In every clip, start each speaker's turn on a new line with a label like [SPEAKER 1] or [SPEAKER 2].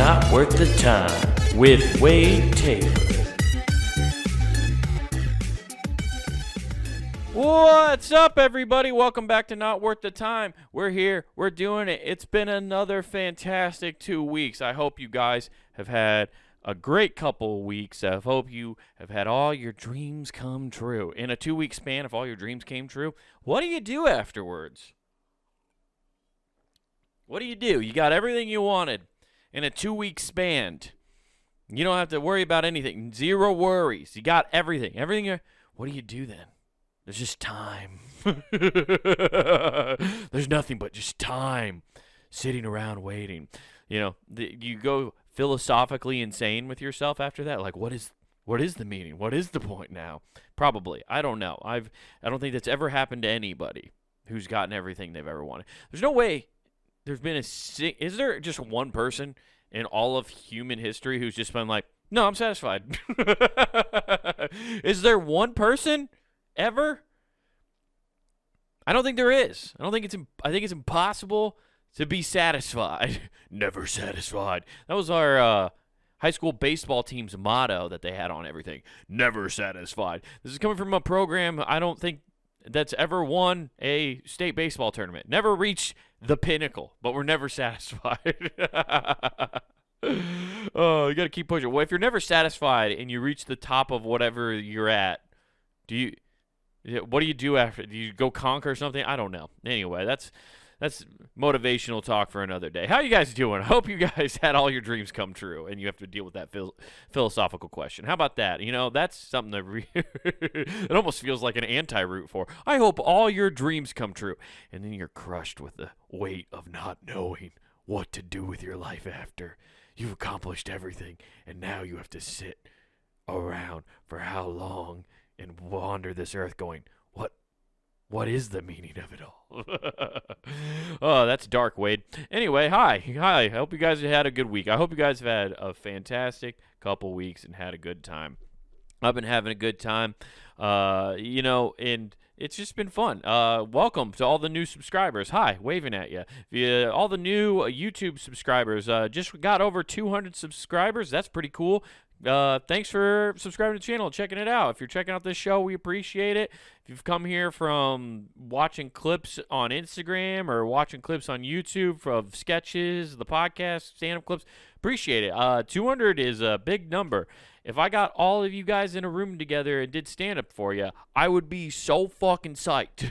[SPEAKER 1] Not Worth the Time with Wade Taylor. What's up, everybody? Welcome back to Not Worth the Time. We're here. We're doing it. It's been another fantastic 2 weeks. I hope you guys have had a great couple of weeks. I hope you have had all your dreams come true. In a 2-week span, if all your dreams came true, what do you do afterwards? What do? You got everything you wanted in a 2-week span. You don't have to worry about anything. Zero worries. You got everything. What do you do then? There's just time. There's nothing but just time sitting around waiting. You know, you go philosophically insane with yourself after that. Like, what is the meaning? What is the point now? Probably. I don't know. I don't think that's ever happened to anybody who's gotten everything they've ever wanted. There's no way there's been is there just one person in all of human history who's just been like, no, I'm satisfied? Is there one person ever? I don't think there is. I think it's impossible to be satisfied. Never satisfied. That was our high school baseball team's motto that they had on everything. Never satisfied. This is coming from a program I don't think that's ever won a state baseball tournament. Never reached the pinnacle, but we're never satisfied. Oh, you got to keep pushing. Well, if you're never satisfied and you reach the top of whatever you're at, what do you do after? Do you go conquer something? I don't know. Anyway, that's motivational talk for another day. How you guys doing? I hope you guys had all your dreams come true, and you have to deal with that philosophical question. How about that? You know, that's something that it almost feels like an anti-root for. I hope all your dreams come true, and then you're crushed with the weight of not knowing what to do with your life after you've accomplished everything, and now you have to sit around for how long and wander this earth going, what is the meaning of it all? Oh, that's dark, Wade. Anyway, hi. I hope you guys have had a good week. I hope you guys have had a fantastic couple weeks and had a good time. I've been having a good time, and it's just been fun. Welcome to all the new subscribers. Hi, waving at you. All the new YouTube subscribers. Just got over 200 subscribers. That's pretty cool. Thanks for subscribing to the channel and checking it out. If you're checking out this show, we appreciate it. If you've come here from watching clips on Instagram or watching clips on YouTube of sketches, the podcast, stand-up clips, appreciate it. 200 is a big number. If I got all of you guys in a room together and did stand-up for you, I would be so fucking psyched.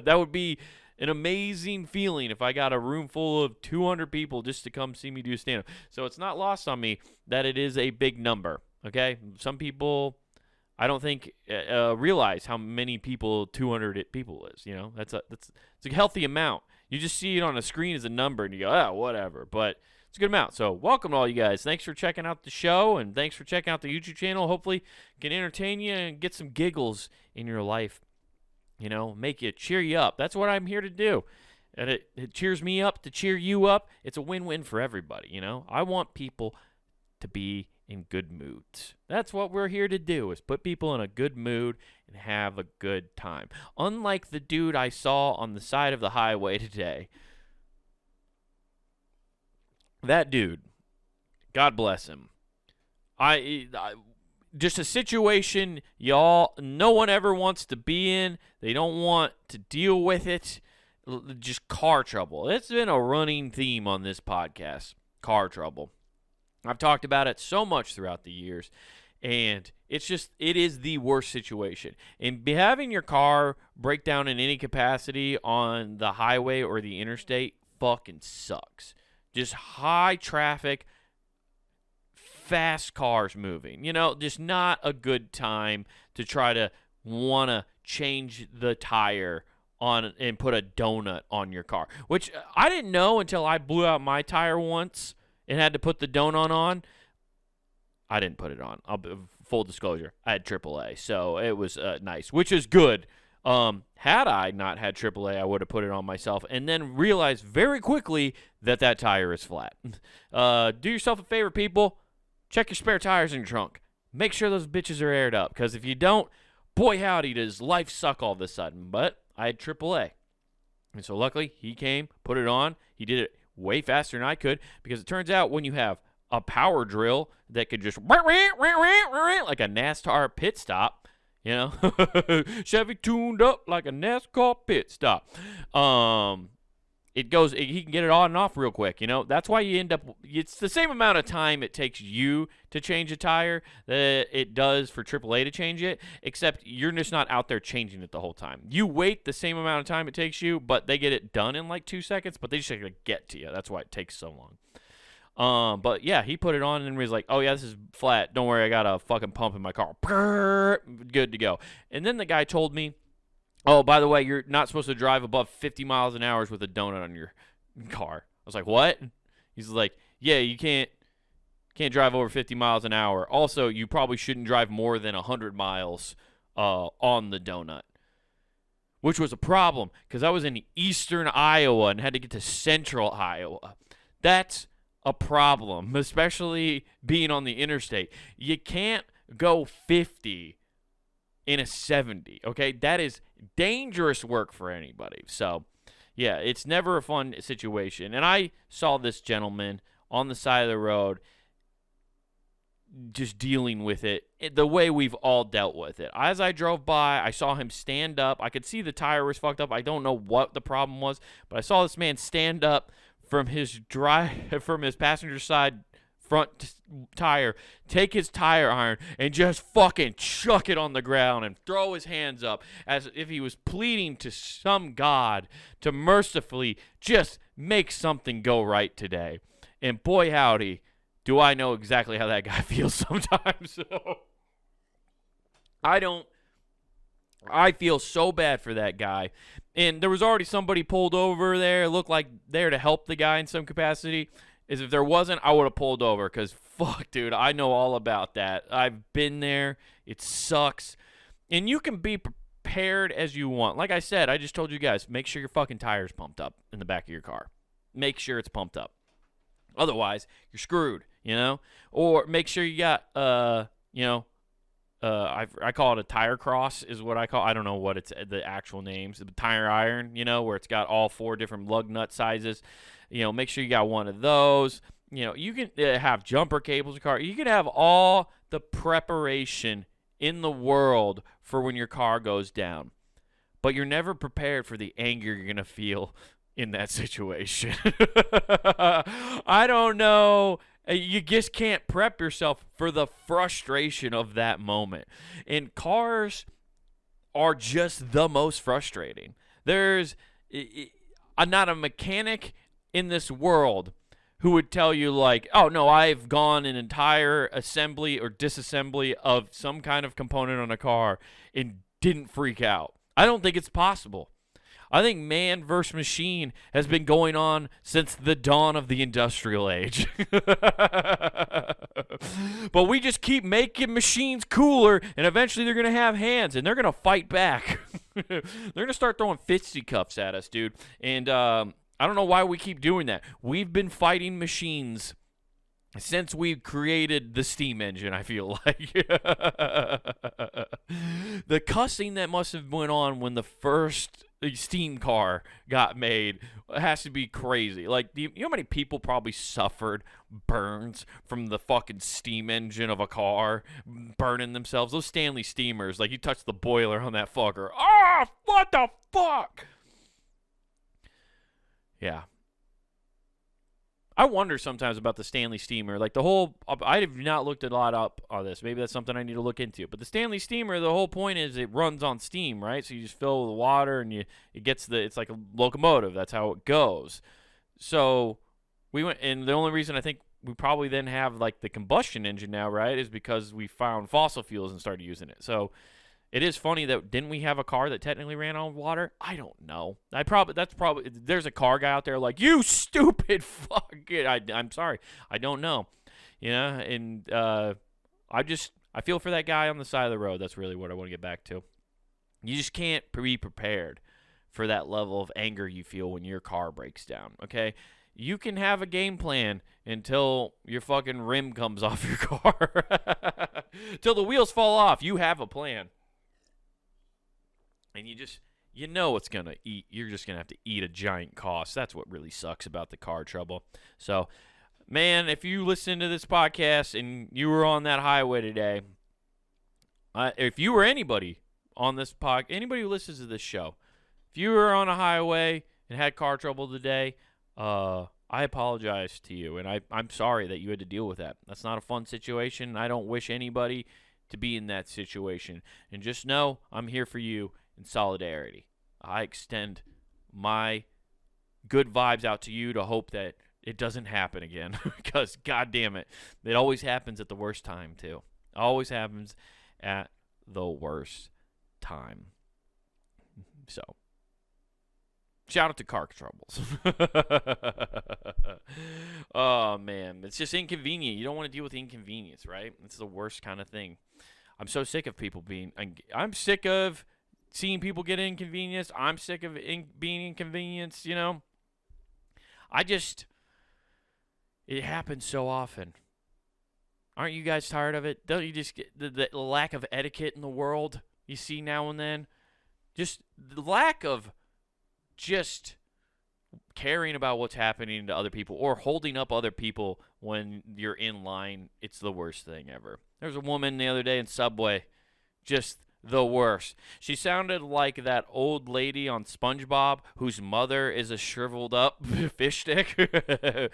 [SPEAKER 1] That would be an amazing feeling if I got a room full of 200 people just to come see me do stand-up. So it's not lost on me that it is a big number, okay? Some people, I don't think, realize how many people 200 people is, you know? It's a healthy amount. You just see it on a screen as a number, and you go, oh, whatever. But it's a good amount. So welcome to all you guys. Thanks for checking out the show, and thanks for checking out the YouTube channel. Hopefully can entertain you and get some giggles in your life. You know, cheer you up. That's what I'm here to do. And it cheers me up to cheer you up. It's a win-win for everybody, you know. I want people to be in good moods. That's what we're here to do, is put people in a good mood and have a good time. Unlike the dude I saw on the side of the highway today. That dude, God bless him. Just a situation no one ever wants to be in. They don't want to deal with it. Just car trouble. It's been a running theme on this podcast, car trouble. I've talked about it so much throughout the years, and it is the worst situation. And having your car break down in any capacity on the highway or the interstate fucking sucks. Just high traffic, fast cars moving, just not a good time to try to want to change the tire on and put a donut on your car, which I didn't know until I blew out my tire once and had to put the donut on. I didn't put it on. Full disclosure, I had AAA, so it was nice, which is good. Had I not had AAA, I would have put it on myself and then realized very quickly that tire is flat. Do yourself a favor, people. Check your spare tires in your trunk. Make sure those bitches are aired up, because if you don't, boy howdy, does life suck all of a sudden. But I had AAA. And so luckily, he came, put it on. He did it way faster than I could, because it turns out when you have a power drill that could just like a NASCAR pit stop, you know, Chevy tuned up like a NASCAR pit stop. He can get it on and off real quick, you know. That's why you end up, it's the same amount of time it takes you to change a tire that it does for AAA to change it, except you're just not out there changing it the whole time. You wait the same amount of time it takes you, but they get it done in like 2 seconds, but they just gotta get to you. That's why it takes so long. But yeah, he put it on and was like, oh yeah, this is flat. Don't worry, I got a fucking pump in my car. Good to go. And then the guy told me, oh, by the way, you're not supposed to drive above 50 miles an hour with a donut on your car. I was like, what? He's like, yeah, you can't drive over 50 miles an hour. Also, you probably shouldn't drive more than 100 miles on the donut, which was a problem because I was in eastern Iowa and had to get to central Iowa. That's a problem, especially being on the interstate. You can't go 50 in a 70, okay? That is dangerous work for anybody. So, yeah, it's never a fun situation. And I saw this gentleman on the side of the road just dealing with it the way we've all dealt with it. As I drove by, I saw him stand up. I could see the tire was fucked up. I don't know what the problem was, but I saw this man stand up from his passenger side front tire, take his tire iron and just fucking chuck it on the ground and throw his hands up as if he was pleading to some god to mercifully just make something go right today. And boy howdy, do I know exactly how that guy feels sometimes. So I feel so bad for that guy. And there was already somebody pulled over there, looked like there to help the guy in some capacity. If there wasn't, I would have pulled over because, fuck, dude, I know all about that. I've been there. It sucks. And you can be prepared as you want. Like I said, I just told you guys, make sure your fucking tire's pumped up in the back of your car. Make sure it's pumped up. Otherwise, you're screwed, you know? Or make sure you got, I call it a tire cross is what I call. I don't know what it's the actual names. The tire iron, you know, where it's got all 4 different lug nut sizes. You know, make sure you got one of those. You know, you can have jumper cables in your car. You can have all the preparation in the world for when your car goes down. But you're never prepared for the anger you're going to feel in that situation. I don't know. You just can't prep yourself for the frustration of that moment. And cars are just the most frustrating. There's not a mechanic in this world who would tell you like, oh no, I've gone an entire assembly or disassembly of some kind of component on a car and didn't freak out. I don't think it's possible. I think man versus machine has been going on since the dawn of the industrial age. But we just keep making machines cooler, and eventually they're going to have hands, and they're going to fight back. They're going to start throwing fisticuffs at us, dude. And I don't know why we keep doing that. We've been fighting machines since we created the steam engine, I feel like. The cussing that must have went on when the first steam car got made has to be crazy. Like, you know how many people probably suffered burns from the fucking steam engine of a car burning themselves? Those Stanley steamers, like, you touch the boiler on that fucker. Oh, what the fuck? Yeah. I wonder sometimes about the Stanley steamer. Like I have not looked a lot up on this. Maybe that's something I need to look into. But the Stanley steamer, the whole point is it runs on steam, right? So you just fill with water and it's like a locomotive. That's how it goes. So we went, and the only reason I think we probably then have like the combustion engine now, right, is because we found fossil fuels and started using it. So it is funny that didn't we have a car that technically ran on water? I don't know. There's a car guy out there like, you stupid fuck it. I'm sorry. I don't know. Yeah, and I feel for that guy on the side of the road. That's really what I want to get back to. You just can't be prepared for that level of anger you feel when your car breaks down, okay? You can have a game plan until your fucking rim comes off your car. Till the wheels fall off. You have a plan. And you you know it's going to eat. You're just going to have to eat a giant cost. That's what really sucks about the car trouble. So, man, if you listen to this podcast and you were on that highway today, if you were anybody on this anybody who listens to this show, if you were on a highway and had car trouble today, I apologize to you, and I'm sorry that you had to deal with that. That's not a fun situation. I don't wish anybody to be in that situation. And just know I'm here for you in solidarity. I extend my good vibes out to you to hope that it doesn't happen again, because God damn it, it always happens at the worst time too. Always happens at the worst time. So, shout out to car troubles. Oh, man. It's just inconvenient. You don't want to deal with inconvenience, right? It's the worst kind of thing. I'm so sick of people I'm sick of seeing people get inconvenienced. I'm sick of being inconvenienced, you know. It happens so often. Aren't you guys tired of it? Don't you just get the lack of etiquette in the world you see now and then? Just the lack of just caring about what's happening to other people or holding up other people when you're in line. It's the worst thing ever. There was a woman the other day in Subway, just the worst. She sounded like that old lady on SpongeBob whose mother is a shriveled up fish stick.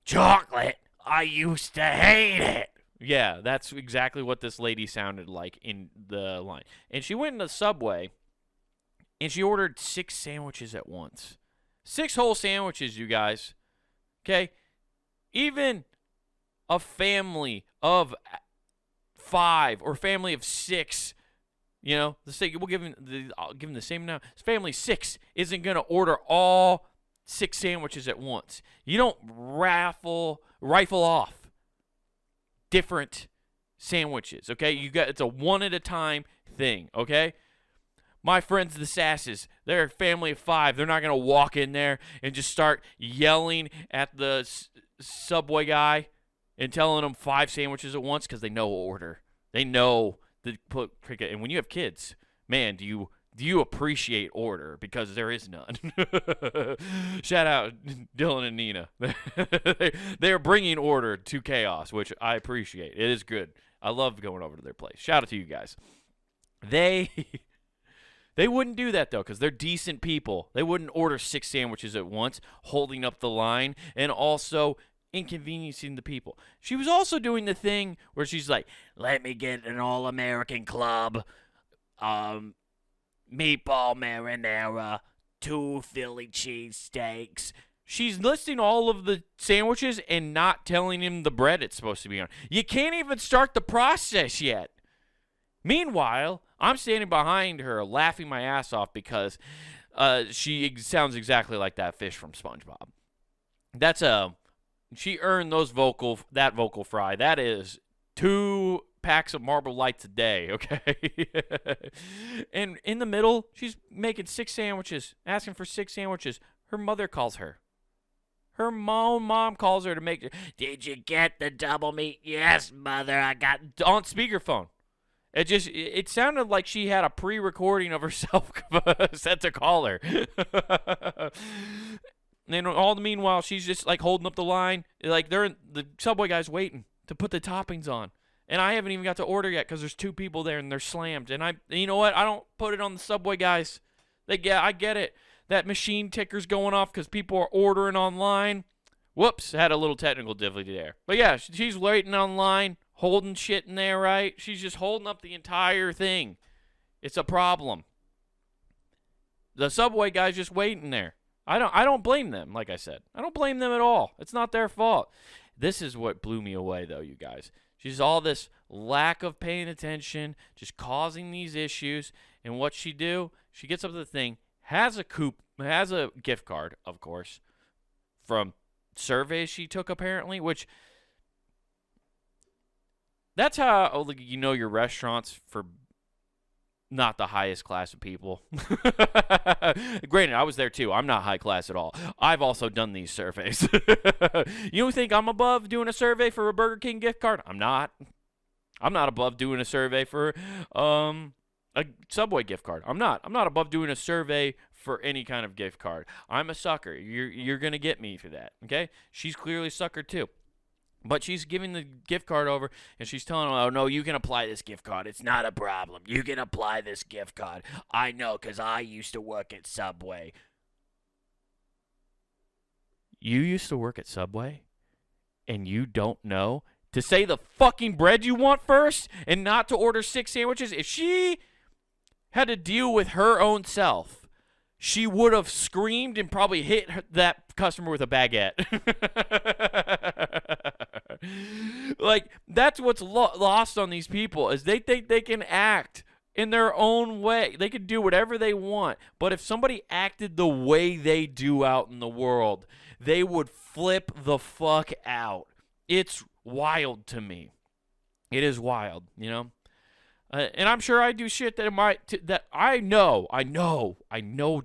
[SPEAKER 1] Chocolate, I used to hate it. Yeah, that's exactly what this lady sounded like in the line. And she went in the Subway, and she ordered 6 sandwiches at once. 6 whole sandwiches, you guys. Okay? Even a family of 5 or family of 6, you know, we'll I'll give them the same now. Family 6 isn't going to order all 6 sandwiches at once. You don't rifle off different sandwiches, okay? It's a one at a time thing, okay? My friends, the Sasses, they're a family of 5. They're not going to walk in there and just start yelling at the Subway guy and telling them 5 sandwiches at once because they know order. They know the put cricket. And when you have kids, man, do you appreciate order, because there is none. Shout out Dylan and Nina. They are bringing order to chaos, which I appreciate. It is good. I love going over to their place. Shout out to you guys. They wouldn't do that, though, because they're decent people. They wouldn't order 6 sandwiches at once, holding up the line, and also inconveniencing the people. She was also doing the thing where she's like, let me get an all-American club, meatball marinara, 2 Philly cheesesteaks. She's listing all of the sandwiches and not telling him the bread it's supposed to be on. You can't even start the process yet. Meanwhile, I'm standing behind her laughing my ass off because she sounds exactly like that fish from SpongeBob. She earned that vocal fry. That is 2 packs of Marble Lights a day, okay? And in the middle, she's making 6 sandwiches, asking for 6 sandwiches. Her mother calls her. Her mom calls her to make. Did you get the double meat? Yes, mother, I got on speakerphone. It sounded like she had a pre-recording of herself set to call her. And all the meanwhile, she's just like holding up the line. Like the Subway guy's waiting to put the toppings on. And I haven't even got to order yet because there's 2 people there and they're slammed. And you know what? I don't put it on the Subway guys. I get it. That machine ticker's going off because people are ordering online. Whoops, had a little technical difficulty there. But yeah, she's waiting online, holding shit in there, right? She's just holding up the entire thing. It's a problem. The Subway guy's just waiting there. I don't blame them, like I said. I don't blame them at all. It's not their fault. This is what blew me away, though, you guys. She's all this lack of paying attention, just causing these issues. And what she do? She gets up to the thing, has a gift card, of course, from surveys she took apparently, which that's how you know your restaurants for not the highest class of people. Granted, I was there too. I'm not high class at all. I've also done these surveys. You think I'm above doing a survey for a Burger King gift card? I'm not. I'm not above doing a survey for a Subway gift card. I'm not above doing a survey for any kind of gift card. I'm a sucker. You're going to get me for that, okay? She's clearly a sucker too. But she's giving the gift card over, and she's telling him, oh, no, you can apply this gift card. It's not a problem. You can apply this gift card. I know because I used to work at Subway. You used to work at Subway, and you don't know to say the fucking bread you want first and not to order 6 sandwiches? If she had to deal with her own self, she would have screamed and probably hit that customer with a baguette. Like, that's what's lost on these people, is they think they can act in their own way. They can do whatever they want. But if somebody acted the way they do out in the world, they would flip the fuck out. It's wild to me. It is wild, you know? And I'm sure I do shit that I know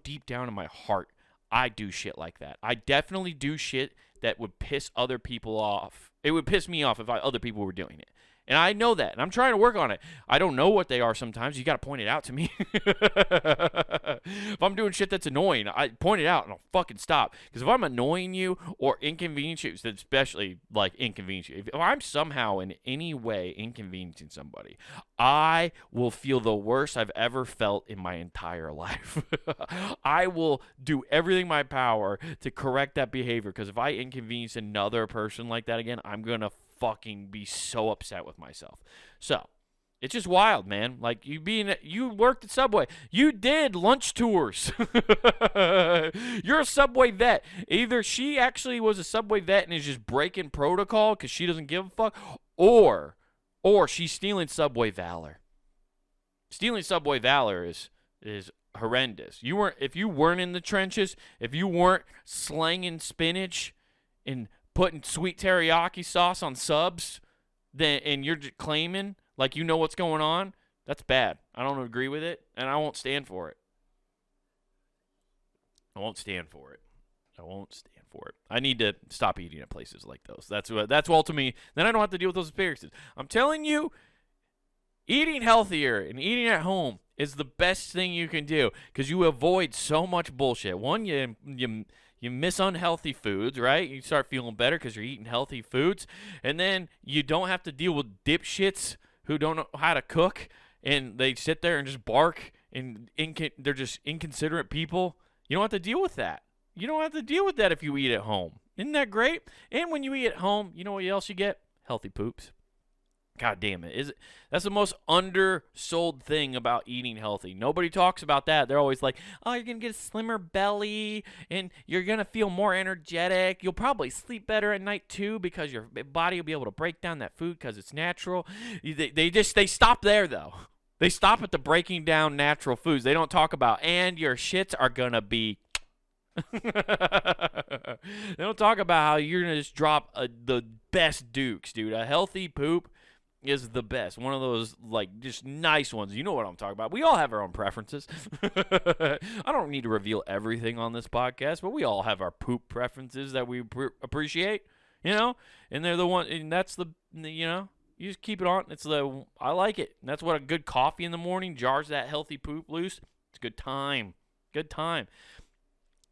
[SPEAKER 1] deep down in my heart, I do shit like that. I definitely do shit that would piss other people off. It would piss me off if other people were doing it. And I know that, and I'm trying to work on it. I don't know what they are sometimes. You got to point it out to me. If I'm doing shit that's annoying, I point it out, and I'll fucking stop. Because if I'm annoying you or inconveniencing you, especially like inconvenience you, if I'm somehow in any way inconveniencing somebody, I will feel the worst I've ever felt in my entire life. I will do everything in my power to correct that behavior. Because if I inconvenience another person like that again, I'm going to fucking be so upset with myself. So it's just wild, man. Like, you worked at Subway, you did lunch tours. You're a Subway vet. Either she actually was a Subway vet and is just breaking protocol because she doesn't give a fuck, or she's stealing Subway valor. Stealing Subway valor is horrendous. If you weren't in the trenches, if you weren't slanging spinach and putting sweet teriyaki sauce on subs, and you're just claiming like you know what's going on, that's bad. I don't agree with it, and I won't stand for it. I won't stand for it. I need to stop eating at places like those. That's ultimately, then I don't have to deal with those experiences. I'm telling you, eating healthier and eating at home is the best thing you can do because you avoid so much bullshit. One, you miss unhealthy foods, right? You start feeling better because you're eating healthy foods. And then you don't have to deal with dipshits who don't know how to cook, and they sit there and just bark, and they're just inconsiderate people. You don't have to deal with that. You don't have to deal with that if you eat at home. Isn't that great? And when you eat at home, you know what else you get? Healthy poops. God damn it. That's the most undersold thing about eating healthy. Nobody talks about that. They're always like, oh, you're going to get a slimmer belly, and you're going to feel more energetic. You'll probably sleep better at night, too, because your body will be able to break down that food because it's natural. They stop there, though. They stop at the breaking down natural foods. They don't talk about, and your shits are going to be... They don't talk about how you're going to just drop the best dukes, dude. A healthy poop is the best. One of those, like, just nice ones. You know what I'm talking about. We all have our own preferences. I don't need to reveal everything on this podcast, but we all have our poop preferences that we appreciate, you know? And they're the one, and that's the, you know, you just keep it on. I like it. And that's what a good coffee in the morning jars that healthy poop loose. It's a good time. Good time.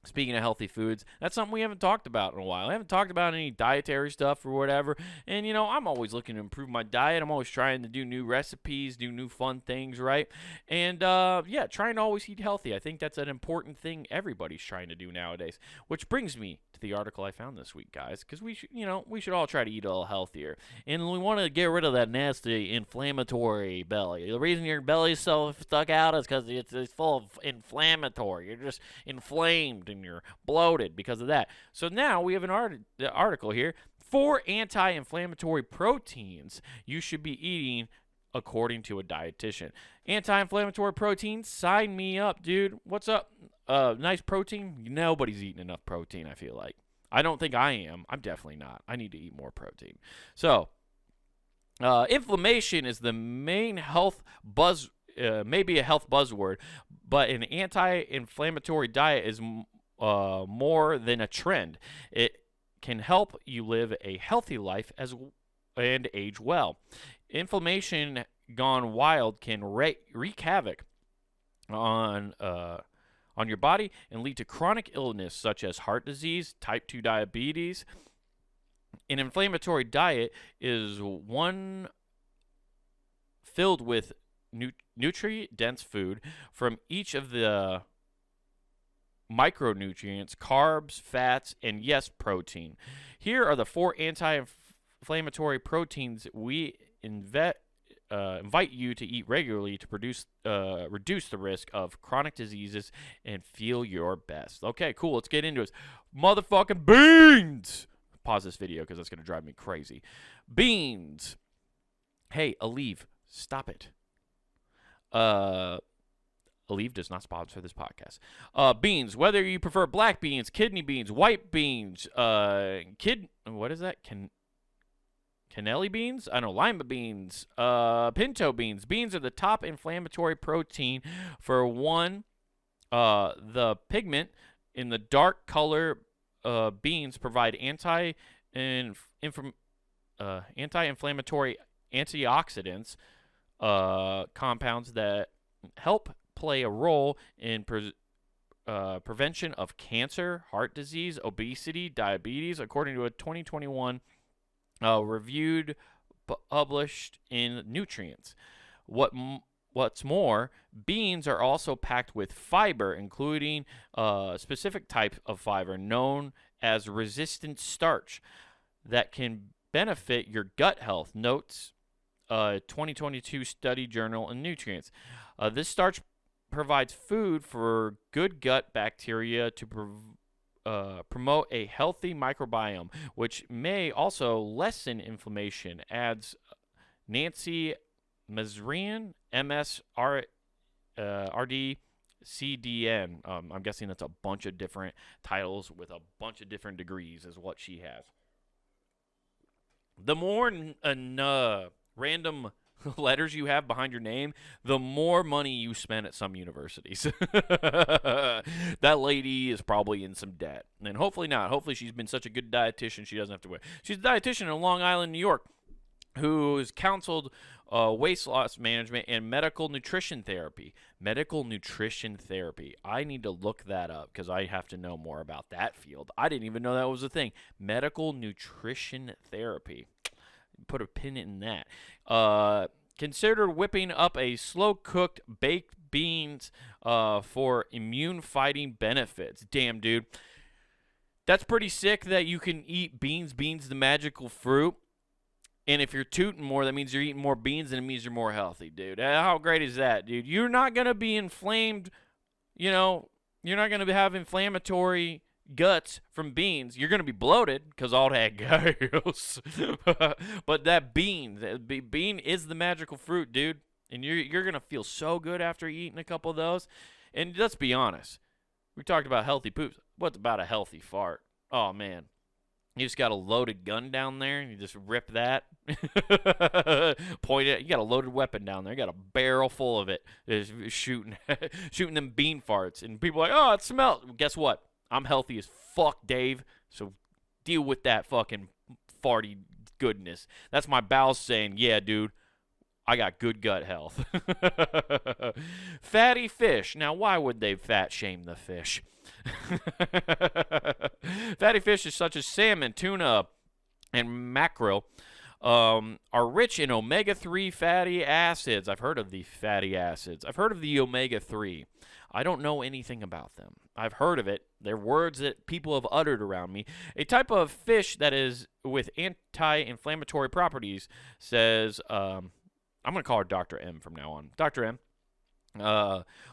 [SPEAKER 1] Speaking of healthy foods, that's something we haven't talked about in a while. I haven't talked about any dietary stuff or whatever. And, you know, I'm always looking to improve my diet. I'm always trying to do new recipes, do new fun things, right? And, yeah, trying to always eat healthy. I think that's an important thing everybody's trying to do nowadays. Which brings me to the article I found this week, guys. Because we should all try to eat a little healthier. And we want to get rid of that nasty inflammatory belly. The reason your belly's so stuck out is because it's full of inflammatory. You're just inflamed and you're bloated because of that. So now we have an article here. 4 anti-inflammatory proteins you should be eating according to a dietitian. Anti-inflammatory proteins, sign me up, dude. What's up? Nice protein? Nobody's eating enough protein, I feel like. I don't think I am. I'm definitely not. I need to eat more protein. So, inflammation is the main health maybe a health buzzword, but an anti-inflammatory diet is more than a trend. It can help you live a healthy life and age well. Inflammation gone wild can wreak havoc on your body and lead to chronic illness such as heart disease, type 2 diabetes. An inflammatory diet is one filled with nutrient-dense food from each of the micronutrients, carbs, fats, and yes, protein. Here are the 4 anti-inflammatory proteins we invite you to eat regularly to reduce the risk of chronic diseases and feel your best. Okay, cool. Let's get into it. Motherfucking beans. Pause this video because that's going to drive me crazy. Beans. Hey, Aleve, stop it. Aleve does not sponsor this podcast. Beans, whether you prefer black beans, kidney beans, white beans, what is that? Cannelli beans? I don't know, lima beans, pinto beans. Beans are the top inflammatory protein. For one, the pigment in the dark color beans provide anti-inflammatory antioxidants compounds that help play a role in prevention of cancer, heart disease, obesity, diabetes, according to a 2021 reviewed published in Nutrients. What's more, beans are also packed with fiber, including a specific type of fiber known as resistant starch that can benefit your gut health, notes 2022 study journal in Nutrients. This starch provides food for good gut bacteria to promote a healthy microbiome, which may also lessen inflammation, adds Nancy Mazrian, MSRD, CDN. I'm guessing that's a bunch of different titles with a bunch of different degrees is what she has. The more random letters you have behind your name, the more money you spend at some universities. That lady is probably in some debt. And hopefully not. Hopefully she's been such a good dietitian she doesn't have to worry. She's a dietitian in Long Island, New York, who has counseled weight loss management and medical nutrition therapy. Medical nutrition therapy. I need to look that up because I have to know more about that field. I didn't even know that was a thing. Medical nutrition therapy. Put a pin in that. Consider whipping up a slow-cooked baked beans for immune-fighting benefits. Damn, dude. That's pretty sick that you can eat beans. Beans, the magical fruit. And if you're tooting more, that means you're eating more beans, and it means you're more healthy, dude. How great is that, dude? You're not going to be inflamed, you're not going to have inflammatory guts from beans. You're going to be bloated because all that goes. But that bean is the magical fruit, dude. And you're going to feel so good after eating a couple of those. And let's be honest. We talked about healthy poops. What's about a healthy fart? Oh, man. You just got a loaded gun down there, and you just rip that, point it. You got a loaded weapon down there. You got a barrel full of it, just shooting them bean farts. And people are like, oh, it smells. Guess what? I'm healthy as fuck, Dave. So deal with that fucking farty goodness. That's my bowels saying, yeah, dude, I got good gut health. Fatty fish. Now, why would they fat shame the fish? Fatty fishes such as salmon, tuna, and mackerel are rich in omega-3 fatty acids. I've heard of the fatty acids. I've heard of the omega-3. I don't know anything about them. I've heard of it. They're words that people have uttered around me. A type of fish that is with anti-inflammatory properties says, I'm going to call her Dr. M from now on. Dr. M.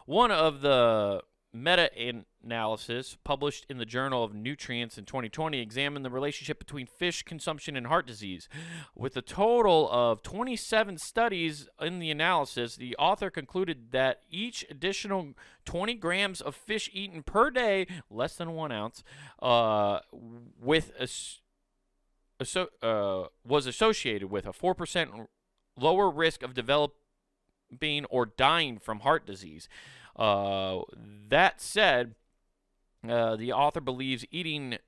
[SPEAKER 1] One of the meta-analysis published in the Journal of Nutrients in 2020 examined the relationship between fish consumption and heart disease. With a total of 27 studies in the analysis, the author concluded that each additional 20 grams of fish eaten per day, less than 1 ounce, was associated with a 4% lower risk of developing or dying from heart disease. That said, the author believes eating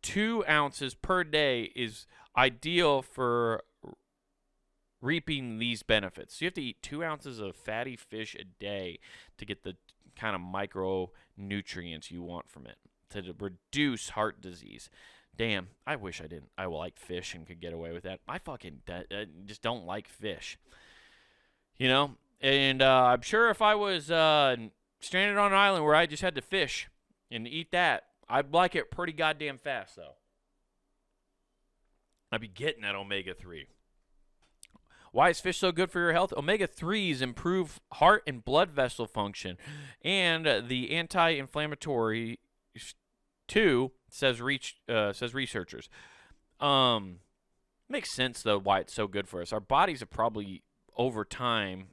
[SPEAKER 1] 2 ounces per day is ideal for reaping these benefits. So you have to eat 2 ounces of fatty fish a day to get the kind of micronutrients you want from it to reduce heart disease. Damn, I wish I didn't. I like fish and could get away with that. I fucking just don't like fish. You know? And I'm sure if I was stranded on an island where I just had to fish and eat that, I'd like it pretty goddamn fast, though. I'd be getting that omega-3. Why is fish so good for your health? Omega-3s improve heart and blood vessel function, and the anti-inflammatory too, says researchers. Makes sense though why it's so good for us. Our bodies have probably over time,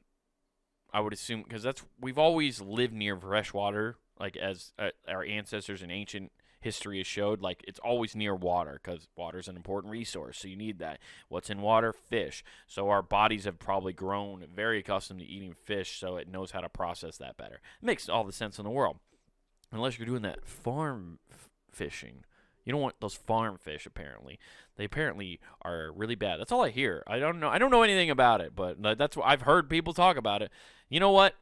[SPEAKER 1] I would assume, because we've always lived near fresh water, like as our ancestors in ancient history has showed, like it's always near water because water is an important resource, so you need that. What's in water? Fish. So our bodies have probably grown very accustomed to eating fish, so it knows how to process that better. It makes all the sense in the world, unless you're doing that farm fishing. You don't want those farm fish. Apparently, they apparently are really bad. That's all I hear. I don't know anything about it, but that's what I've heard people talk about it. You know what?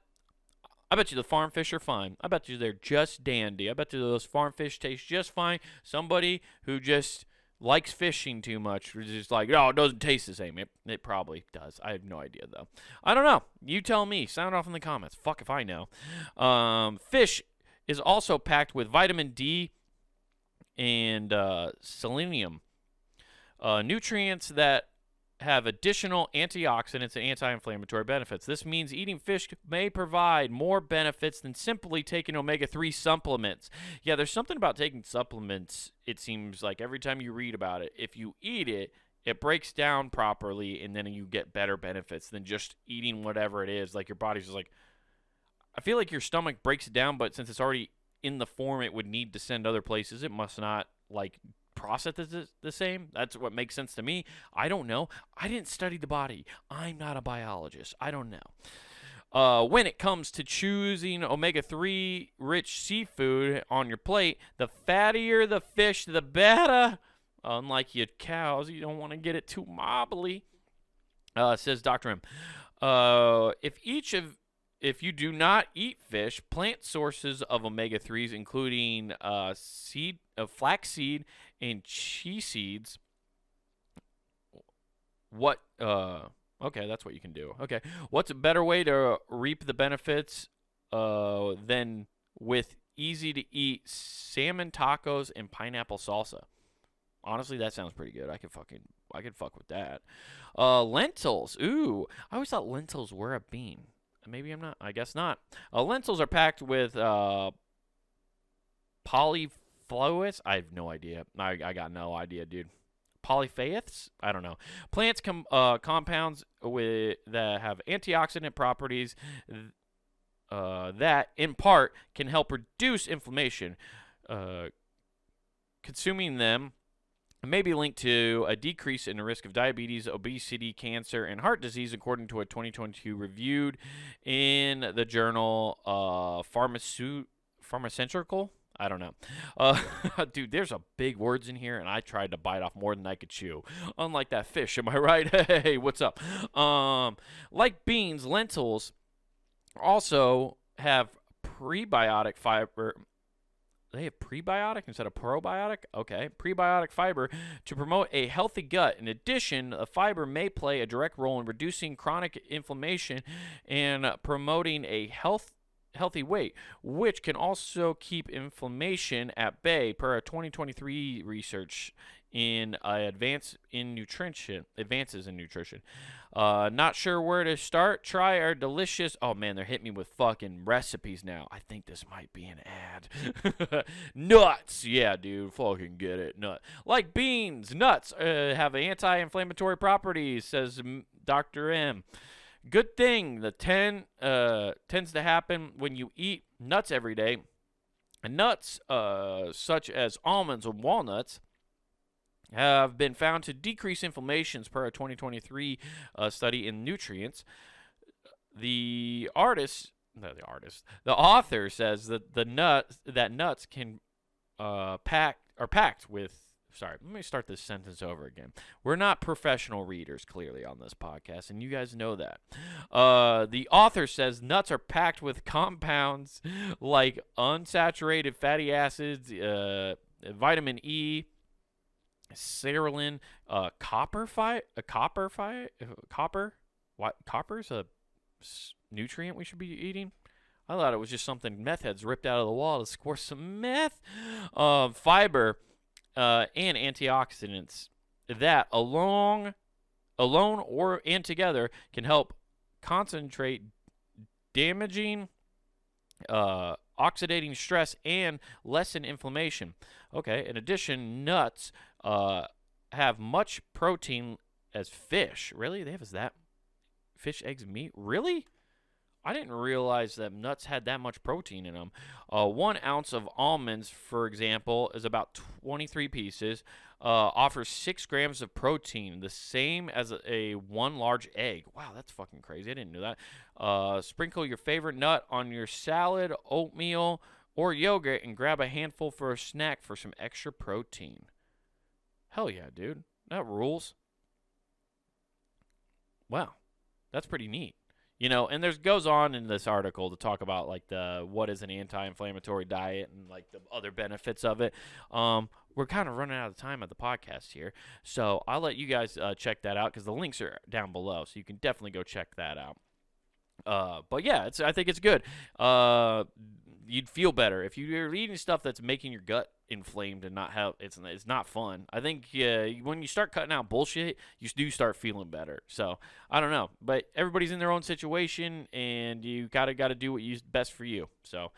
[SPEAKER 1] I bet you the farm fish are fine. I bet you they're just dandy. I bet you those farm fish taste just fine. Somebody who just likes fishing too much is just like, oh, it doesn't taste the same. It probably does. I have no idea, though. I don't know. You tell me. Sound off in the comments. Fuck if I know. Fish is also packed with vitamin D and selenium, nutrients that have additional antioxidants and anti-inflammatory benefits. This means eating fish may provide more benefits than simply taking omega-3 supplements. Yeah, there's something about taking supplements, it seems like every time you read about it, if you eat it, it breaks down properly and then you get better benefits than just eating whatever it is. Like your body's just like, I feel like your stomach breaks it down, but since it's already in the form it would need to send other places, it must not like process the same. That's what makes sense to me. I don't know. I didn't study the body. I'm not a biologist. I don't know. When it comes to choosing omega-3 rich seafood on your plate, the fattier the fish, the better. Unlike your cows, you don't want to get it too mobbly, says Dr. M. If you do not eat fish, plant sources of omega-3s, including flaxseed and chia seeds. Okay, that's what you can do. Okay. What's a better way to reap the benefits than with easy-to-eat salmon tacos and pineapple salsa? Honestly, that sounds pretty good. I could fuck with that. Lentils. Ooh, I always thought lentils were a bean. Maybe I'm not. I guess not. Lentils are packed with polyfluorates. I have no idea. I got no idea, dude. Polyphates? I don't know. Plants compounds that have antioxidant properties that, in part, can help reduce inflammation. Consuming them may be linked to a decrease in the risk of diabetes, obesity, cancer, and heart disease, according to a 2022 reviewed in the journal Pharmaceutical. I don't know. Dude, there's a big words in here, and I tried to bite off more than I could chew. Unlike that fish, am I right? Hey, what's up? Like beans, lentils also have prebiotic fiber. They have prebiotic instead of probiotic? Okay. Prebiotic fiber to promote a healthy gut. In addition, the fiber may play a direct role in reducing chronic inflammation and promoting a healthy weight, which can also keep inflammation at bay, per a 2023 research in Advances in Nutrition. Not sure where to start? Try our delicious... Oh, man, they're hitting me with fucking recipes now. I think this might be an ad. Nuts! Yeah, dude, fucking get it. Nut. Like beans, nuts have anti-inflammatory properties, says Dr. M. Good thing. The tends to happen when you eat nuts every day. And nuts, such as almonds and walnuts, have been found to decrease inflammations per a 2023 study in nutrients. The author says that nuts can are packed with Sorry, let me start this sentence over again. We're not professional readers, clearly, on this podcast, and you guys know that. The author says nuts are packed with compounds like unsaturated fatty acids, vitamin E, serolin, copper. What? Copper's a nutrient we should be eating? I thought it was just something meth heads ripped out of the wall to score some meth. Fiber. And antioxidants that alone and together can help concentrate damaging oxidating stress and lessen inflammation. Okay, in addition, nuts have much protein as fish. Really? They have that? Fish, eggs, meat? Really? I didn't realize that nuts had that much protein in them. 1 ounce of almonds, for example, is about 23 pieces. Offers 6 grams of protein, the same as a 1 large egg. Wow, that's fucking crazy. I didn't know that. Sprinkle your favorite nut on your salad, oatmeal, or yogurt, and grab a handful for a snack for some extra protein. Hell yeah, dude. That rules. Wow, that's pretty neat. You know, and there's goes on in this article to talk about like what is an anti-inflammatory diet and like the other benefits of it. We're kind of running out of time at the podcast here, so I'll let you guys check that out because the links are down below, so you can definitely go check that out. But yeah, I think it's good. You'd feel better if you're eating stuff that's making your gut inflamed and not how it's not fun. I think when you start cutting out bullshit, you do start feeling better. So I don't know, but everybody's in their own situation, and you got to do what is best for you. So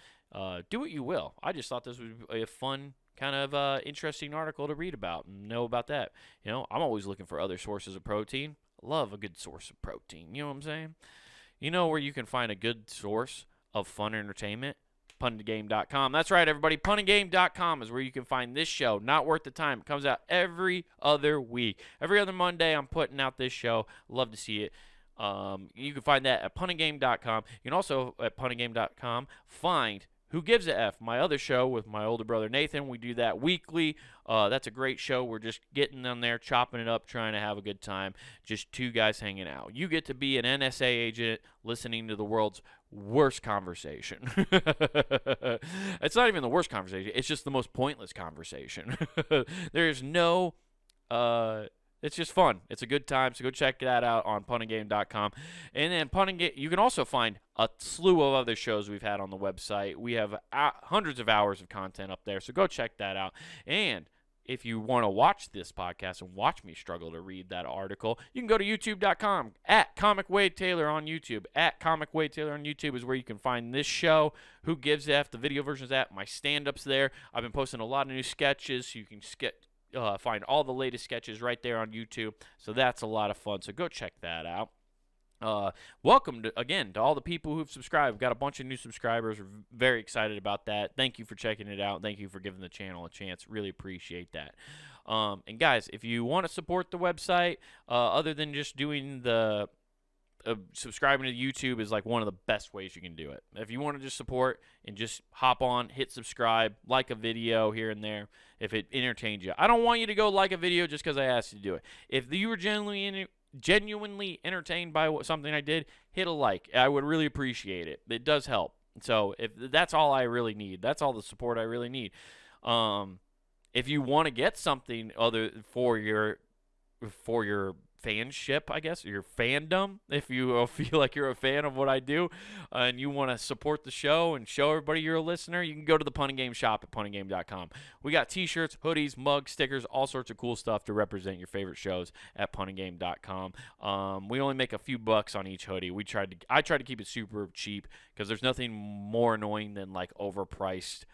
[SPEAKER 1] do what you will. I just thought this was a fun kind of interesting article to read about and know about that. You know, I'm always looking for other sources of protein. Love a good source of protein. You know what I'm saying? You know where you can find a good source of fun entertainment? punandgame.com. That's right, everybody. punandgame.com is where you can find this show, Not Worth the Time. It comes out every other week. Every other Monday, I'm putting out this show. Love to see it. You can find that at punandgame.com. You can also, at punandgame.com, find Who Gives a F, my other show with my older brother Nathan. We do that weekly. That's a great show. We're just getting on there, chopping it up, trying to have a good time. Just two guys hanging out. You get to be an NSA agent listening to the world's worst conversation. It's not even the worst conversation. It's just the most pointless conversation. There's no... it's just fun. It's a good time, so go check that out on punandgame.com. And then Punting you can also find a slew of other shows we've had on the website. We have hundreds of hours of content up there, so go check that out. And if you want to watch this podcast and watch me struggle to read that article, you can go to youtube.com, at Comic Wade Taylor on YouTube. At Comic Wade Taylor on YouTube is where you can find this show, Who Gives a F, the video versions of that, my stand-ups there. I've been posting a lot of new sketches, so you can find all the latest sketches right there on YouTube. So that's a lot of fun. So go check that out. Welcome again to all the people who've subscribed. We've got a bunch of new subscribers. We're very excited about that. Thank you for checking it out. Thank you for giving the channel a chance. Really appreciate that. And guys, if you want to support the website, other than just doing the subscribing to YouTube is like one of the best ways you can do it. If you want to just support and just hop on, hit subscribe, like a video here and there if it entertains you. I don't want you to go like a video just because I asked you to do it. If you were genuinely entertained by something I did, hit a like. I would really appreciate it. It does help. So if that's all I really need, that's all the support I really need. If you want to get something other for your fanship, I guess, your fandom, if you feel like you're a fan of what I do and you want to support the show and show everybody you're a listener, you can go to the Punting Game shop at puntinggame.com. We got t-shirts, hoodies, mugs, stickers, all sorts of cool stuff to represent your favorite shows at puntinggame.com. We only make a few bucks on each hoodie. I tried to keep it super cheap because there's nothing more annoying than like overpriced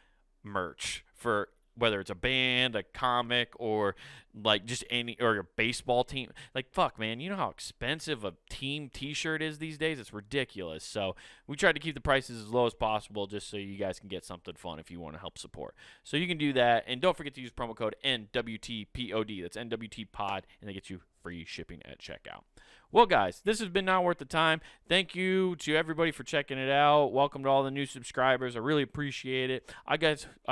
[SPEAKER 1] merch for whether it's a band, a comic, or like just or a baseball team. Like, fuck, man, you know how expensive a team t-shirt is these days? It's ridiculous. So we tried to keep the prices as low as possible just so you guys can get something fun if you want to help support. So you can do that. And don't forget to use promo code NWTPOD. That's NWTPOD, and they get you free shipping at checkout. Well, guys, this has been Not Worth the Time. Thank you to everybody for checking it out. Welcome to all the new subscribers. I really appreciate it. I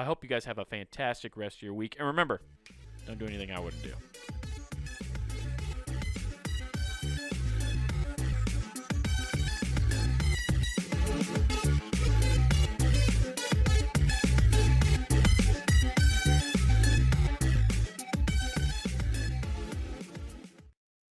[SPEAKER 1] hope you guys have a fantastic rest of your week. And remember, Don't do anything I wouldn't do.